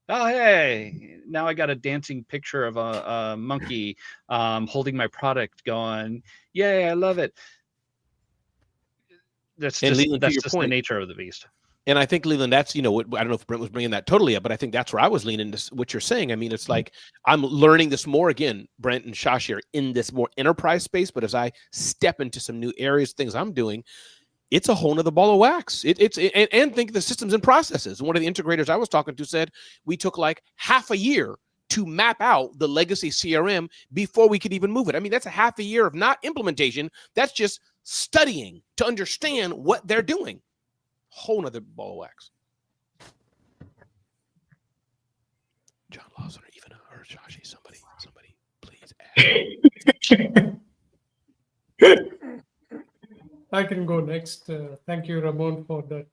Oh, hey, now I got a dancing picture of a monkey holding my product going, yay, I love it. That's just, Leland, that's just the nature of the beast. And I think, Leland, that's, I don't know if Brent was bringing that totally up, but I think that's where I was leaning to what you're saying. I mean, it's like I'm learning this more again. Brent and Shashi are in this more enterprise space, but as I step into some new areas, things I'm doing, it's a whole nother ball of wax. And think of the systems and processes. One of the integrators I was talking to said we took like half a year to map out the legacy CRM before we could even move it. I mean, that's a half a year of not implementation. That's just studying to understand what they're doing. Whole nother ball of wax. John Lawson or even or Shashi, somebody, please ask. I can go next. Thank you, Ramon, for that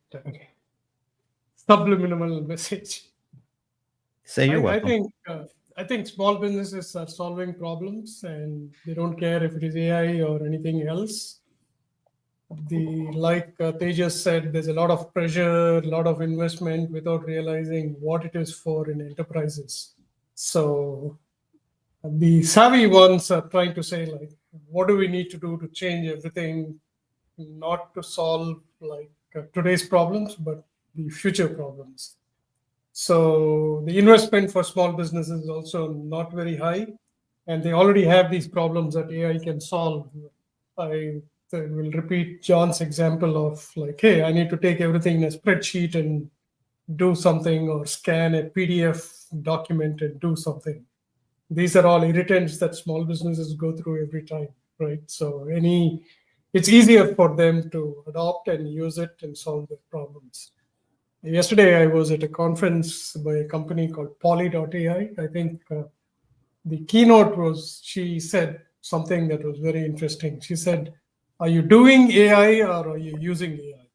subliminal message. Say you're welcome. I think small businesses are solving problems, and they don't care if it is AI or anything else. Like Tejas said, there's a lot of pressure, a lot of investment without realizing what it is for in enterprises. So the savvy ones are trying to say, like, what do we need to do to change everything, not to solve like today's problems, but the future problems. So the investment for small businesses is also not very high, and they already have these problems that AI can solve. I will repeat John's example of like, hey, I need to take everything in a spreadsheet and do something, or scan a PDF document and do something. These are all irritants that small businesses go through every time, right? So it's easier for them to adopt and use it and solve their problems. Yesterday, I was at a conference by a company called Poly.ai. I think the keynote was, she said something that was very interesting. She said, are you doing AI or are you using AI?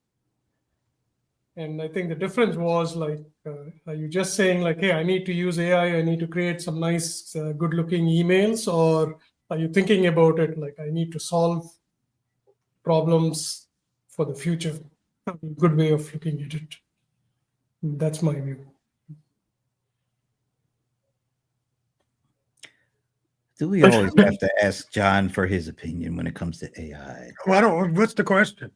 And I think the difference was like, are you just saying like, hey, I need to use AI, I need to create some nice, good looking emails, or are you thinking about it like I need to solve problems for the future? A good way of looking at it. That's my view. Do we always have to ask John for his opinion when it comes to AI? What's the question?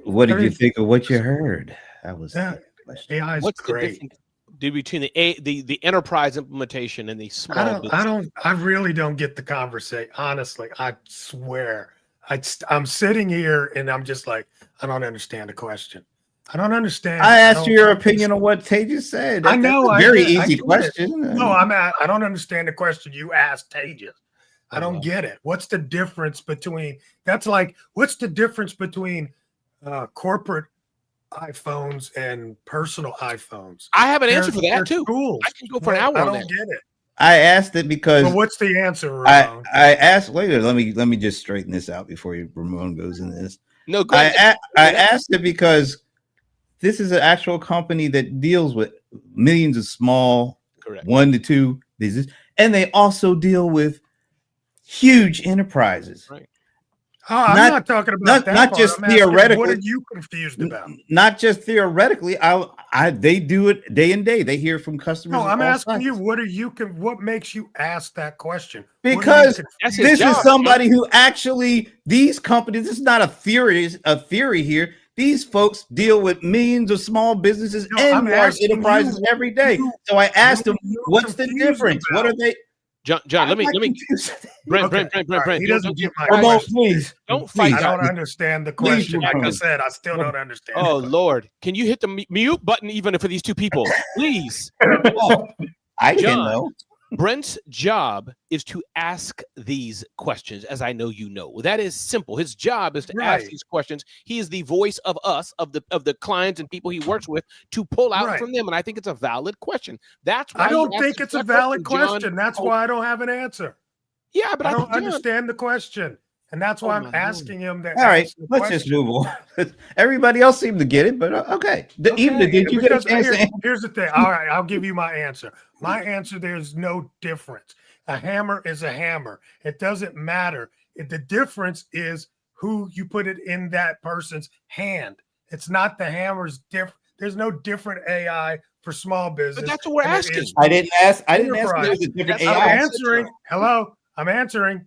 What did you think of what you heard? That was the question. AI is What's great. the difference between the enterprise implementation and the small business? I really don't get the conversation. Honestly, I swear. I'm sitting here and I'm just like, I don't understand the question. I don't understand. I asked you your opinion on what Tejas said. I know. That's a very easy question. No, I don't understand the question you asked Tejas. I don't get it. What's the difference between, what's the difference between corporate iPhones and personal iPhones? I have an answer for that too. Tools. I can go for an hour on that. I don't get it. I asked it because. Well, what's the answer, Ramon? I asked. Wait, let me just straighten this out before Ramon goes into this. No, go ahead. I asked it because this is an actual company that deals with millions of small, 1 to 2 business, and they also deal with huge enterprises. Right. Oh, I'm not talking about not just theoretically. What are you confused about? Not just theoretically. They do it day and day. They hear from customers. No, I'm asking you. What makes you ask that question? Because this is somebody who actually, these companies. This is not a theory here. These folks deal with millions of small businesses and large enterprises every day. So I asked them, "What's the difference? What are they?" John, let me. Brent. He doesn't get my question. Please, don't fight. I don't understand the question. Like I said, I still don't understand. Oh Lord, can you hit the mute button even for these two people, please? I can know. Brent's job is to ask these questions, as I know you know. That is simple. His job is to ask these questions. He is the voice of us, of the clients and people he works with, to pull out from them. And I think it's a valid question. That's why I don't think it's a valid question. That's why I don't have an answer. Yeah, but I don't understand the question. And that's why I'm asking him that. All right, let's just move on. Everybody else seemed to get it, but okay. Did you get a chance? Here's the thing. All right, I'll give you my answer. My answer, there's no difference. A hammer is a hammer. It doesn't matter. The difference is who you put it in that person's hand. It's not the hammer's different. There's no different AI for small business. But that's what we're asking. I didn't ask. I didn't ask. There's a different AI. I'm answering. Hello, I'm answering.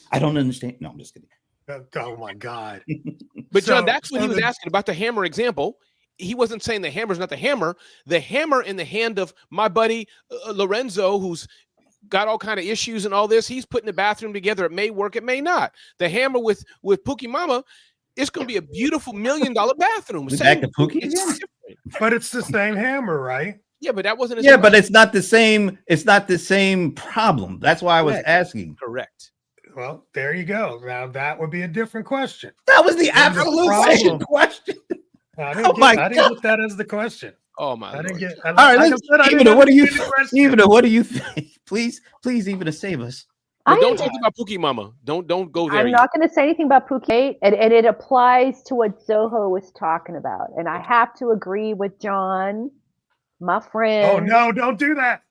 I don't understand. No, I'm just kidding. Oh my God. But John, that's what he was asking about the hammer example. He wasn't saying the hammer's not the hammer. The hammer in the hand of my buddy Lorenzo, who's got all kind of issues and all this. He's putting the bathroom together. It may work. It may not. The hammer with Pookie Mama, it's going to be a beautiful $1 million bathroom. Back to Pookie again? But it's the same hammer, right? Yeah, but that wasn't. Yeah, but it's not the same. It's not the same problem. That's why I was asking. Correct. Well, there you go. Now that would be a different question. That was the Then the absolute problem- same question. I Oh my didn't get that as the question. Oh my I didn't lord. get. All right, like I let's, said, I didn't Evana, what do you understand the question. Evana, what do you think? Please, Evana, save us. But I don't am- talk about Pookie Mama. Don't go there. I'm yet. not going to say anything about Phuket, and it applies to what Zoho was talking about. And I have to agree with John, my friend. Oh no! Don't do that.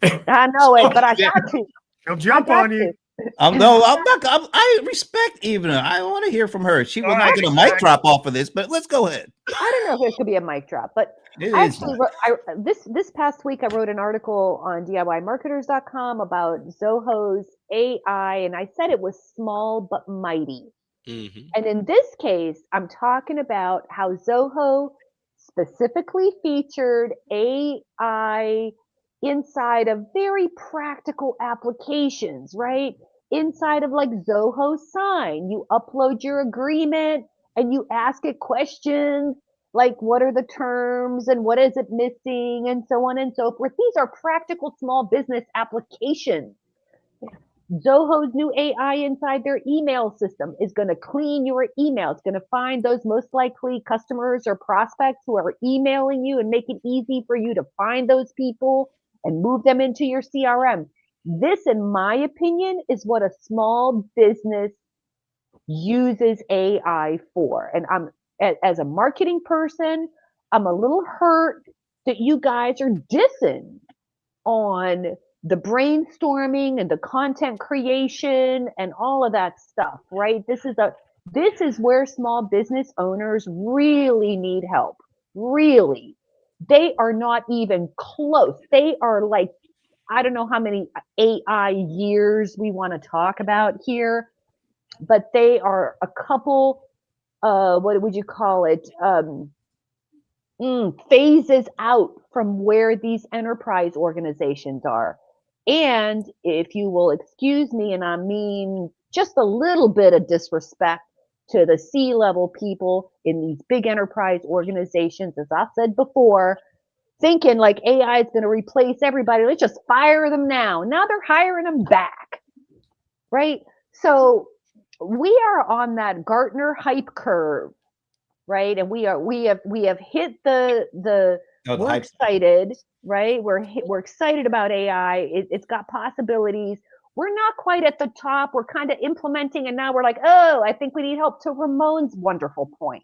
I know it, but I got to. He'll jump got on you. No, I'm not. I respect Evana. I want to hear from her. She will All not right, get a mic exactly. drop off of this, but let's go ahead. I don't know if there could be a mic drop, but It I is actually not. this past week I wrote an article on DIYmarketers.com about Zoho's AI, and I said it was small but mighty. Mhm. And in this case, I'm talking about how Zoho specifically featured AI inside of very practical applications, right? Inside of like Zoho Sign, you upload your agreement and you ask it questions like what are the terms and what is it missing and so on and so forth. These are practical small business applications. Zoho's new AI inside their email system is going to clean your email. It's going to find those most likely customers or prospects who are emailing you and make it easy for you to find those people and move them into your CRM. This, in my opinion, is what a small business uses AI for. And I'm, as a marketing person, I'm a little hurt that you guys are dissing on the brainstorming and the content creation and all of that stuff, right? This is where small business owners really need help. Really. They are not even close. They are like, I don't know how many AI years we want to talk about here, but they are a couple, what would you call it? Phases out from where these enterprise organizations are. And if you will excuse me, and I mean just a little bit of disrespect to the C-level people in these big enterprise organizations, as I've said before, thinking like AI is going to replace everybody. Let's just fire them now. Now they're hiring them back, right? So we are on that Gartner hype curve, right? And we have hit the Oh, the we're hype. excited, right? We're excited about AI. It's got possibilities. We're not quite at the top. We're kind of implementing, and now we're like, oh, I think we need help. To Ramon's wonderful point,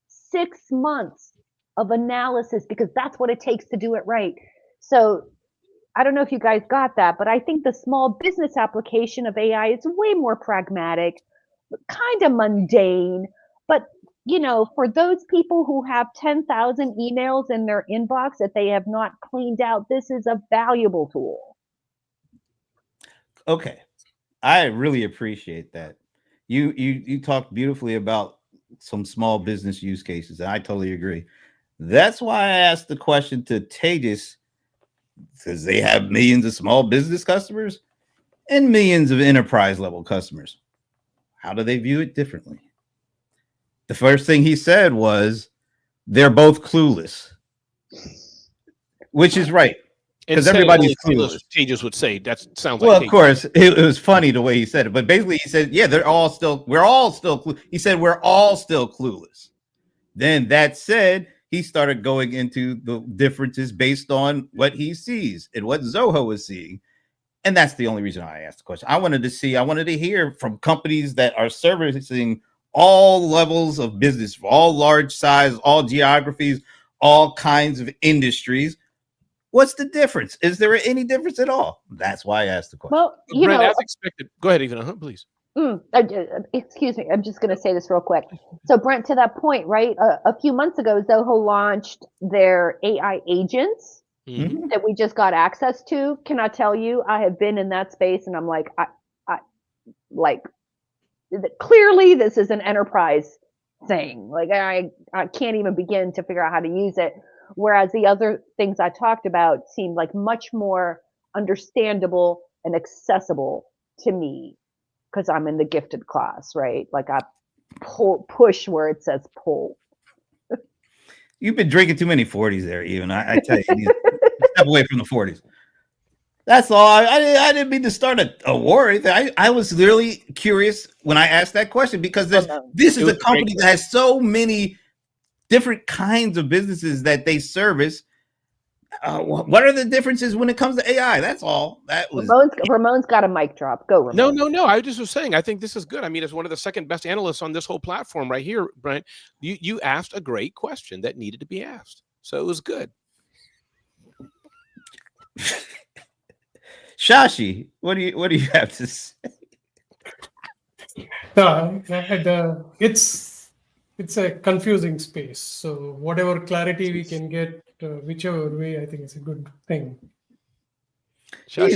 6 months of analysis, because that's what it takes to do it right. So I don't know if you guys got that, but I think the small business application of AI is way more pragmatic, kind of mundane, but you know, for those people who have 10,000 emails in their inbox that they have not cleaned out, this is a valuable tool. Okay, I really appreciate that. You talked beautifully about some small business use cases, and I totally agree. That's why I asked the question to Tejas, because they have millions of small business customers and millions of enterprise level customers. How do they view it differently? The first thing he said was they're both clueless, which is right, because everybody's clueless. Tejas would say that sounds Well, like of course, it was funny the way he said it, but basically he said, "Yeah, we're all still." He said, "We're all still clueless." Then that said, he started going into the differences based on what he sees and what Zoho is seeing, and that's the only reason I asked the question. I wanted to hear from companies that are servicing all levels of business, all large size, all geographies, all kinds of industries. What's the difference? Is there any difference at all? That's why I asked the question. Well, you Brent, know, as expected. Go ahead, Evana, please. excuse me, I'm just going to say this real quick. So, Brent, to that point, right? A few months ago, Zoho launched their AI agents Mhm. that we just got access to. Can I tell you, I have been in that space, and I'm like, I like, clearly this is an enterprise thing. Like, I can't even begin to figure out how to use it. Whereas the other things I talked about seemed like much more understandable and accessible to me, because I'm in the gifted class, right? Like I push where it says pull. You've been drinking too many 40s there, even. I tell you, you step away from the 40s. That's all. I didn't mean to start a war or anything. I was literally curious when I asked that question because this is a company that has so many different kinds of businesses that they service. What are the differences when it comes to AI? That's all. That was Ramon's got a mic drop. Go, Ramon. No. I just was saying, I think this is good. I mean, as one of the second best analysts on this whole platform right here, Brent, you asked a great question that needed to be asked. So it was good. Shashi, what do you have to say? It's a confusing space. So whatever clarity we can get, whichever way, I think it's a good thing. He's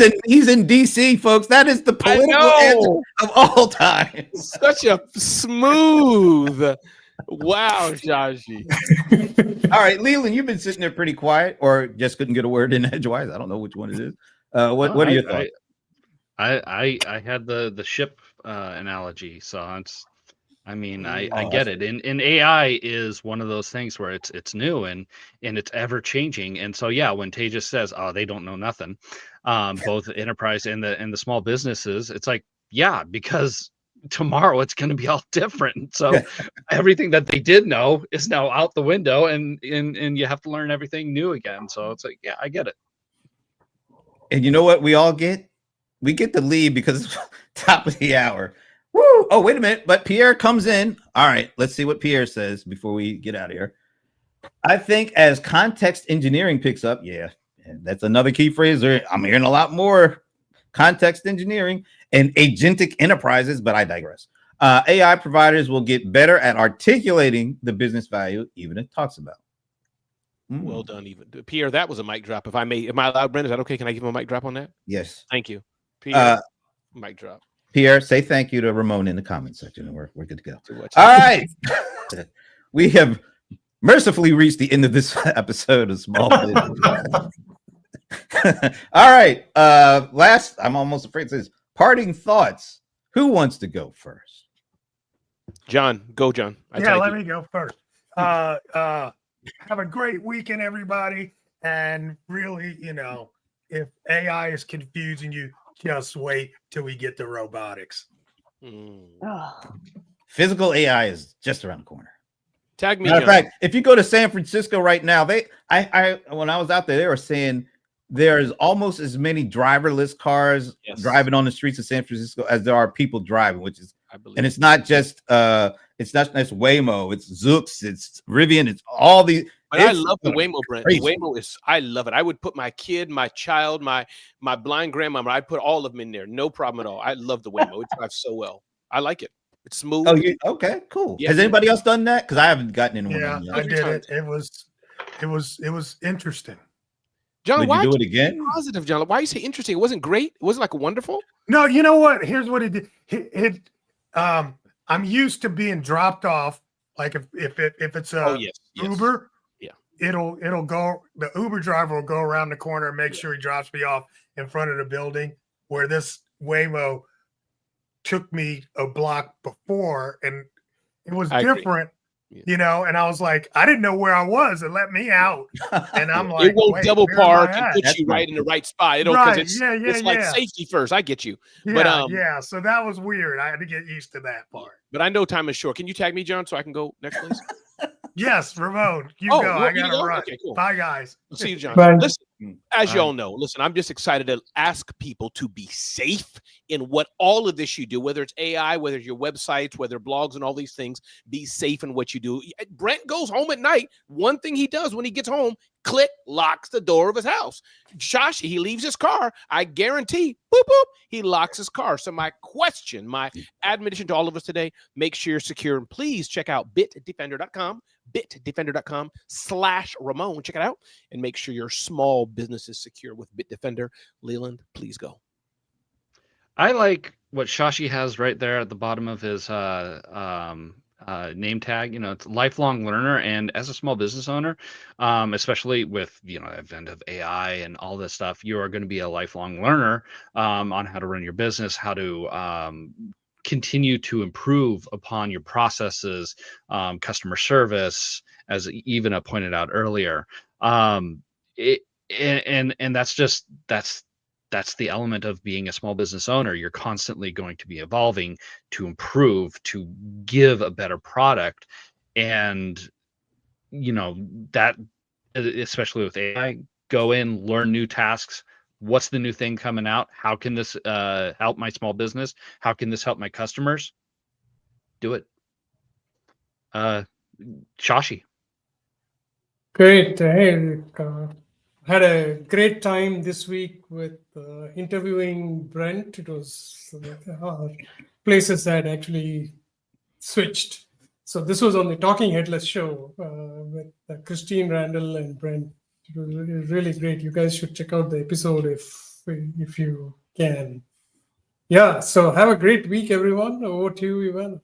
in DC, folks. That is the political answer of all time. Such a smooth. Wow, Shashi. All right, Leland, you've been sitting there pretty quiet, or just couldn't get a word in edgewise. I don't know which one it is. What are your thoughts? I had the ship analogy, so it's. I mean, I get it. And AI is one of those things where it's new and it's ever changing. And so yeah, when Tejas says, "Oh, they don't know nothing," both the enterprise and the small businesses, it's like, yeah, because tomorrow it's going to be all different. So everything that they did know is now out the window, and you have to learn everything new again. So it's like, yeah, I get it. And you know what we all get? We get the lead because it's top of the hour. Woo! Oh, wait a minute. But Pierre comes in. All right, let's see what Pierre says before we get out of here. I think as context engineering picks up, that's another key phrase. I'm hearing a lot more context engineering and agentic enterprises, but I digress. AI providers will get better at articulating the business value even it talks about. Well done, even Pierre. That was a mic drop. Am I allowed, Brent? Is that okay? Can I give him a mic drop on that? Yes. Thank you, Pierre. Mic drop. Pierre, say thank you to Ramon in the comment section, and we're good to go. All right. We have mercifully reached the end of this episode of Small Business. All right. Last, I'm almost afraid to say this. Parting thoughts. Who wants to go first? John, go, John. Let me go first. Have a great weekend, everybody. And really, if AI is confusing you, just wait till we get to robotics. Physical AI is just around the corner. Tag me. Matter of fact, if you go to San Francisco right now, when I was out there, they were saying there's almost as many driverless cars driving on the streets of San Francisco as there are people driving, which is, and it's not just Waymo, it's Zoox, it's Rivian, it's all these. But I love the Waymo brand. The Waymo I love it. I would put my kid, my child, my blind grandmama. I'd put all of them in there. No problem at all. I love the Waymo. It drives so well. I like it. It's smooth. Oh, okay, cool. Yeah. Has anybody else done that? Because I haven't gotten in one. Yeah, I did it. It was interesting. John, why you do it again? Positive, John. Why you say interesting? It wasn't great. It wasn't like wonderful. No, you know what? Here's what it did. I'm used to being dropped off. Like if it's a Uber. It'll go, the Uber driver will go around the corner and make sure he drops me off in front of the building, where this Waymo took me a block before, and it was different, and I was like, I didn't know where I was. It let me out. And I'm like, it won't double park and put you right in the right spot. It'll, because it's like safety first. I get you. So that was weird. I had to get used to that part. But I know time is short. Can you tag me, John, so I can go next, please? Yes, Ramon, you go. I gotta run. Okay, cool. Bye, guys. I'll see you, John. Listen, as y'all know, I'm just excited to ask people to be safe in what all of this you do, whether it's AI, whether it's your websites, whether blogs and all these things. Be safe in what you do. Brent goes home at night. One thing he does when he gets home, locks the door of his house. Shashi, he leaves his car. I guarantee, boop, boop, he locks his car. So my admonition to all of us today, make sure you're secure. And please check out bitdefender.com/Ramon. Check it out and make sure your small business is secure with Bitdefender. Leland, please go. I like what Shashi has right there at the bottom of his name tag. It's lifelong learner, and as a small business owner, especially with the advent of AI and all this stuff, you are going to be a lifelong learner on how to run your business, how to continue to improve upon your processes, customer service, as Ivana pointed out earlier. And that's the element of being a small business owner. You're constantly going to be evolving to improve, to give a better product. And that, especially with AI, go in, learn new tasks. What's the new thing coming out? How can this help my small business? How can this help my customers? Do it. Shashi. Great. Hey, had a great time this week with interviewing Brent. It was places that actually switched. So this was on the Talking Headless show with Christine Randall and Brent. It was really great. You guys should check out the episode if you can. Yeah. So have a great week, everyone. Over to you, Ivan.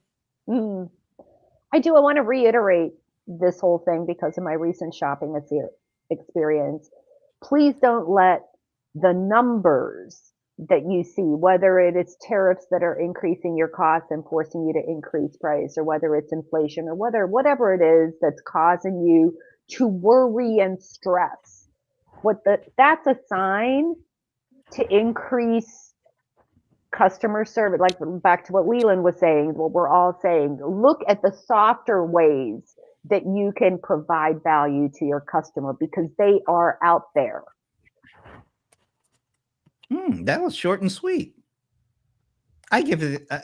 I want to reiterate this whole thing because of my recent shopping experience. Please don't let the numbers that you see, whether it is tariffs that are increasing your costs and forcing you to increase price, or whether it's inflation, or whatever it is that's causing you to worry and stress, that's a sign to increase customer service. Like back to what Leland was saying, what we're all saying, look at the softer ways that you can provide value to your customer because they are out there. That was short and sweet. I give it a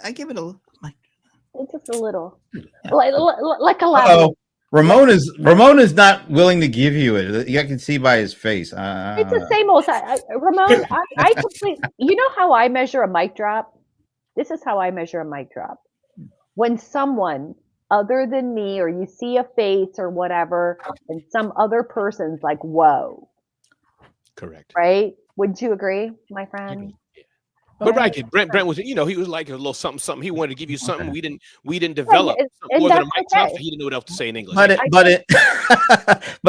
It's just a little, yeah. like a level. Ramona's not willing to give you it. I can see by his face. It's the same old. Ramon, I completely. You know how I measure a mic drop? This is how I measure a mic drop. When someone other than me, or you see a face or whatever, and some other person's like, "Whoa!" Correct. Right? Would you agree, my friend? But right, Brent was, he was like a little something. He wanted to give you something we didn't develop more than a mic drop. So he didn't know what else to say in English.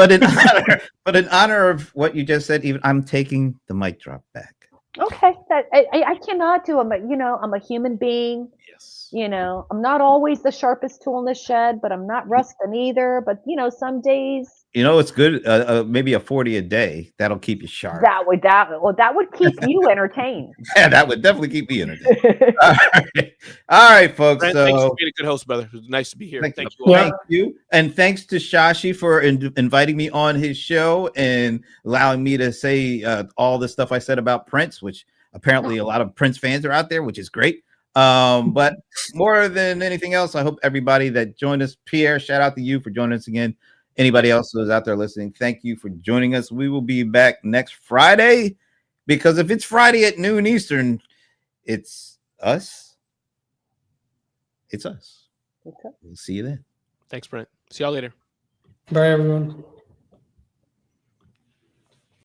But in honor of what you just said, even I'm taking the mic drop back. Okay, I cannot do. I'm a human being. Yes. I'm not always the sharpest tool in the shed, but I'm not Rustin either. But some days. It's good. Maybe a 40 a day. That'll keep you sharp. That would keep you entertained. Yeah, that would definitely keep me entertained. All right, folks. Brent, thanks for being a good host, brother. It was nice to be here. Thank you. Thank you. And thanks to Shashi for inviting me on his show and allowing me to say all the stuff I said about Prince, which apparently a lot of Prince fans are out there, which is great. But more than anything else, I hope everybody that joined us, Pierre, shout out to you for joining us again. Anybody else who's out there listening, thank you for joining us. We will be back next Friday, because if it's Friday at noon Eastern, it's us. It's us. We'll see you then. Thanks, Brent. See y'all later. Bye, everyone.